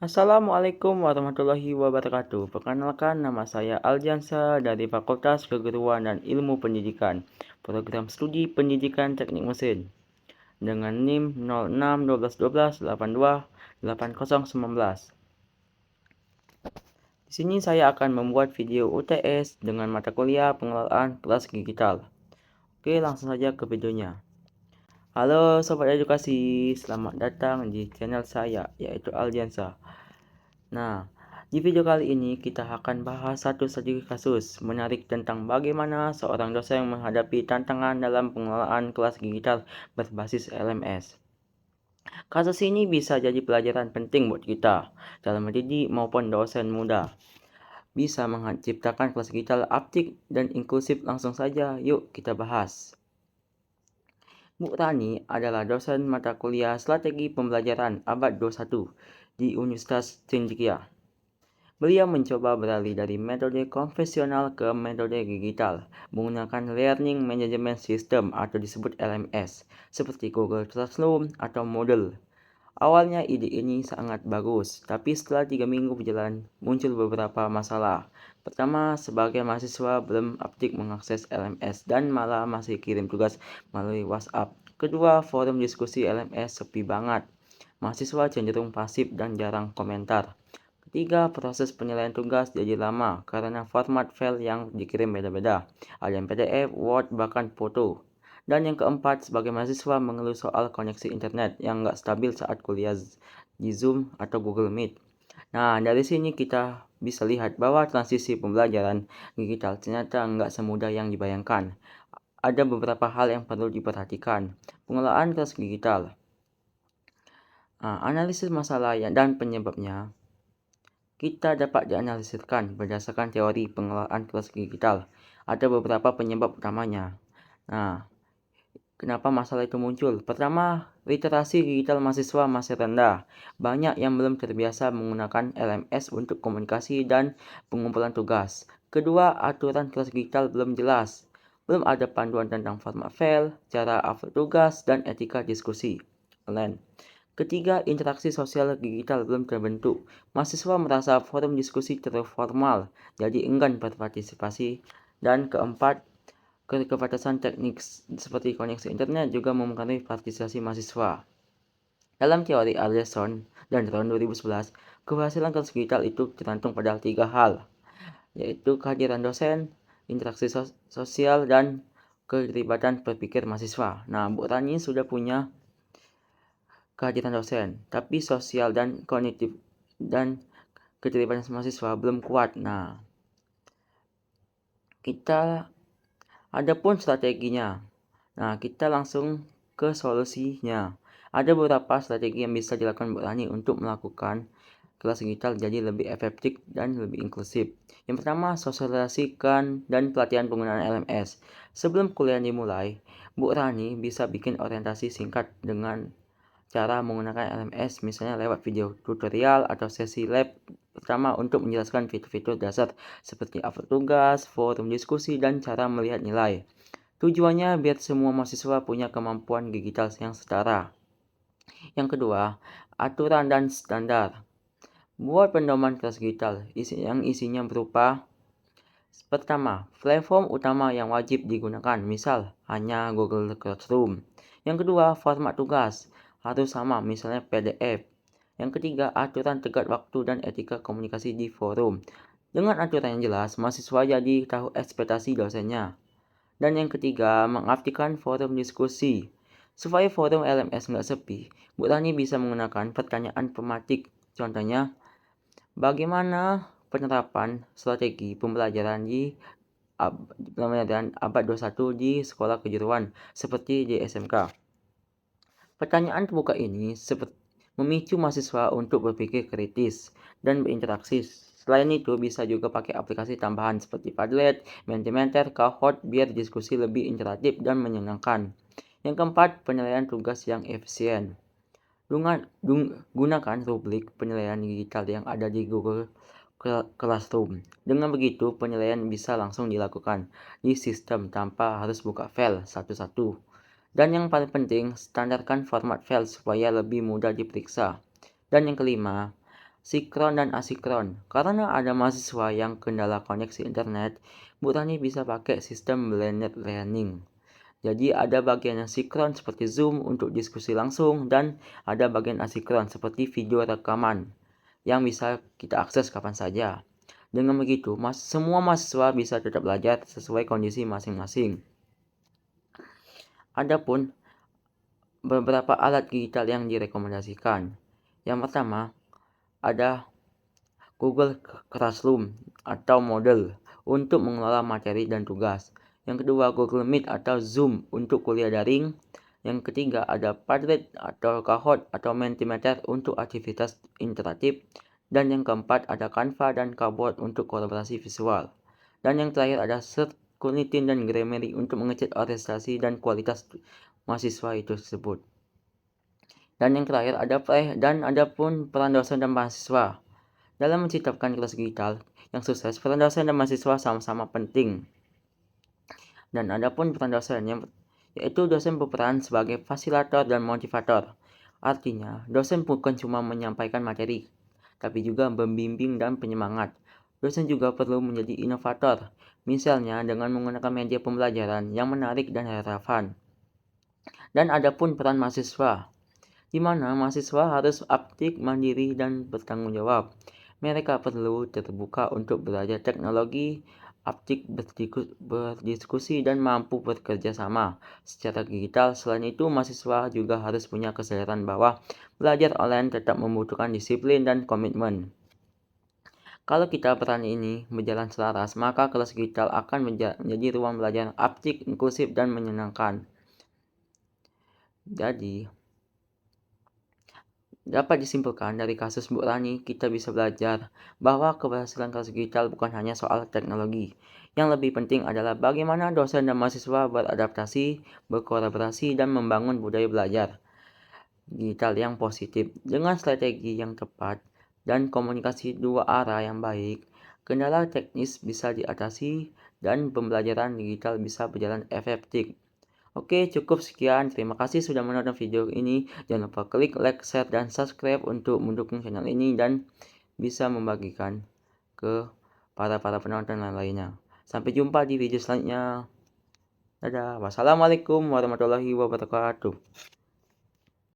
Assalamualaikum warahmatullahi wabarakatuh. Perkenalkan, nama saya Aljansa dari Fakultas Keguruan dan Ilmu Pendidikan, Program Studi Pendidikan Teknik Mesin, dengan NIM 06 12 12 82 80 19. Di sini saya akan membuat video UTS dengan mata kuliah pengelolaan kelas digital. Oke, langsung saja ke videonya. Halo Sobat Edukasi, selamat datang di channel saya, yaitu Aljansa. Nah, di video kali ini kita akan bahas satu saja kasus menarik tentang bagaimana seorang dosen menghadapi tantangan dalam pengelolaan kelas digital berbasis LMS. Kasus ini bisa jadi pelajaran penting buat kita dalam mendidik maupun dosen muda. Bisa menciptakan kelas digital aptik dan inklusif. Langsung saja, yuk kita bahas. Bu Rani adalah dosen mata kuliah Strategi Pembelajaran Abad 21 di Universitas Cendekia. Beliau mencoba beralih dari metode konvensional ke metode digital menggunakan Learning Management System atau disebut LMS seperti Google Classroom atau Moodle. Awalnya ide ini sangat bagus, tapi setelah 3 minggu berjalan muncul beberapa masalah. Pertama, sebagai mahasiswa belum aptik mengakses LMS dan malah masih kirim tugas melalui WhatsApp. Kedua, forum diskusi LMS sepi banget. Mahasiswa cenderung pasif dan jarang komentar. Ketiga, proses penilaian tugas jadi lama karena format file yang dikirim beda-beda. Ada yang PDF, Word, bahkan foto. Dan yang keempat, sebagai mahasiswa mengeluh soal koneksi internet yang nggak stabil saat kuliah di Zoom atau Google Meet. Nah, dari sini kita bisa lihat bahwa transisi pembelajaran digital ternyata nggak semudah yang dibayangkan. Ada beberapa hal yang perlu diperhatikan. Pengelolaan kelas digital. Analisis masalah dan penyebabnya. Kita dapat dianalisiskan berdasarkan teori pengelolaan kelas digital. Ada beberapa penyebab utamanya. Nah, kenapa masalah itu muncul? Pertama, literasi digital mahasiswa masih rendah. Banyak yang belum terbiasa menggunakan LMS untuk komunikasi dan pengumpulan tugas. Kedua, aturan kelas digital belum jelas. Belum ada panduan tentang format file, cara upload tugas, dan etika diskusi online. Ketiga, interaksi sosial digital belum terbentuk. Mahasiswa merasa forum diskusi terlalu formal, jadi enggan berpartisipasi. Dan keempat, keterbatasan teknik seperti koneksi internet juga mempengaruhi partisipasi mahasiswa. Dalam teori Alderson dan tahun 2011, keberhasilan kelas digital itu tergantung pada 3 hal, yaitu kehadiran dosen, interaksi sosial, dan keterlibatan berpikir mahasiswa. Nah, Bu Rani sudah punya kehadiran dosen, tapi sosial dan kognitif dan keterlibatan mahasiswa belum kuat. Nah, kita ada pun strateginya. Nah, kita langsung ke solusinya. Ada beberapa strategi yang bisa dilakukan Bu Rani untuk melakukan kelas digital jadi lebih efektif dan lebih inklusif. Yang pertama, sosialisasikan dan pelatihan penggunaan LMS. Sebelum kuliah dimulai, Bu Rani bisa bikin orientasi singkat dengan cara menggunakan LMS, misalnya lewat video tutorial atau sesi lab pertama untuk menjelaskan fitur-fitur dasar seperti upload tugas, forum diskusi, dan cara melihat nilai. Tujuannya biar semua mahasiswa punya kemampuan digital yang setara. Yang kedua, aturan dan standar. Buat pedoman kelas digital yang isinya berupa: pertama, platform utama yang wajib digunakan, misal hanya Google Classroom. Yang kedua, format tugas harus sama, misalnya PDF. Yang ketiga, aturan tegak waktu dan etika komunikasi di forum. Dengan aturan yang jelas, mahasiswa jadi tahu ekspektasi dosennya. Dan yang ketiga, mengaktifkan forum diskusi. Supaya forum LMS nggak sepi, Bu Rani bisa menggunakan pertanyaan pematik. Contohnya, bagaimana penerapan strategi pembelajaran di abad 21 di sekolah kejuruan seperti di SMK. Pertanyaan terbuka ini memicu mahasiswa untuk berpikir kritis dan berinteraksi. Selain itu, bisa juga pakai aplikasi tambahan seperti Padlet, Mentimeter, Kahoot biar diskusi lebih interaktif dan menyenangkan. Yang keempat, penilaian tugas yang efisien. Gunakan rubrik penilaian digital yang ada di Google Classroom. Dengan begitu, penilaian bisa langsung dilakukan di sistem tanpa harus buka file satu-satu. Dan yang paling penting, standarkan format file supaya lebih mudah diperiksa. Dan yang kelima, sinkron dan asinkron. Karena ada mahasiswa yang kendala koneksi internet, Bu Rani bisa pakai sistem blended learning. Jadi ada bagian yang sinkron seperti Zoom untuk diskusi langsung dan ada bagian asinkron seperti video rekaman yang bisa kita akses kapan saja. Dengan begitu, semua mahasiswa bisa tetap belajar sesuai kondisi masing-masing. Adapun beberapa alat digital yang direkomendasikan. Yang pertama, ada Google Classroom atau Moodle untuk mengelola materi dan tugas. Yang kedua, Google Meet atau Zoom untuk kuliah daring. Yang ketiga, ada Padlet atau Kahoot atau Mentimeter untuk aktivitas interaktif. Dan yang keempat, ada Canva dan Gboard untuk kolaborasi visual. Dan yang terakhir ada Search, dan Grammarly untuk mengecek orientasi dan kualitas mahasiswa itu tersebut. Dan yang terakhir ada pun peran dosen dan mahasiswa. Dalam menciptakan kelas digital yang sukses, peran dosen dan mahasiswa sama-sama penting. Dan ada pun peran dosen yaitu dosen berperan sebagai fasilitator dan motivator. Artinya, dosen bukan cuma menyampaikan materi, tapi juga membimbing dan penyemangat. Dosen juga perlu menjadi inovator, misalnya dengan menggunakan media pembelajaran yang menarik dan relevan. Dan ada pun peran mahasiswa, di mana mahasiswa harus aktif, mandiri, dan bertanggung jawab. Mereka perlu terbuka untuk belajar teknologi, aktif berdiskusi, dan mampu bekerja sama secara digital. Selain itu, mahasiswa juga harus punya kesadaran bahwa belajar online tetap membutuhkan disiplin dan komitmen. Kalau kita peran ini berjalan selaras, maka kelas digital akan menjadi ruang belajar aktif, inklusif, dan menyenangkan. Jadi, dapat disimpulkan dari kasus Bu Rani, kita bisa belajar bahwa keberhasilan kelas digital bukan hanya soal teknologi. Yang lebih penting adalah bagaimana dosen dan mahasiswa beradaptasi, berkolaborasi, dan membangun budaya belajar digital yang positif. Dengan strategi yang tepat dan komunikasi dua arah yang baik, kendala teknis bisa diatasi dan pembelajaran digital bisa berjalan efektif. Oke, cukup sekian. Terima kasih sudah menonton video ini. Jangan lupa klik like, share, dan subscribe untuk mendukung channel ini dan bisa membagikan ke para penonton lainnya. Sampai jumpa di video selanjutnya. Dadah. Wassalamualaikum warahmatullahi wabarakatuh.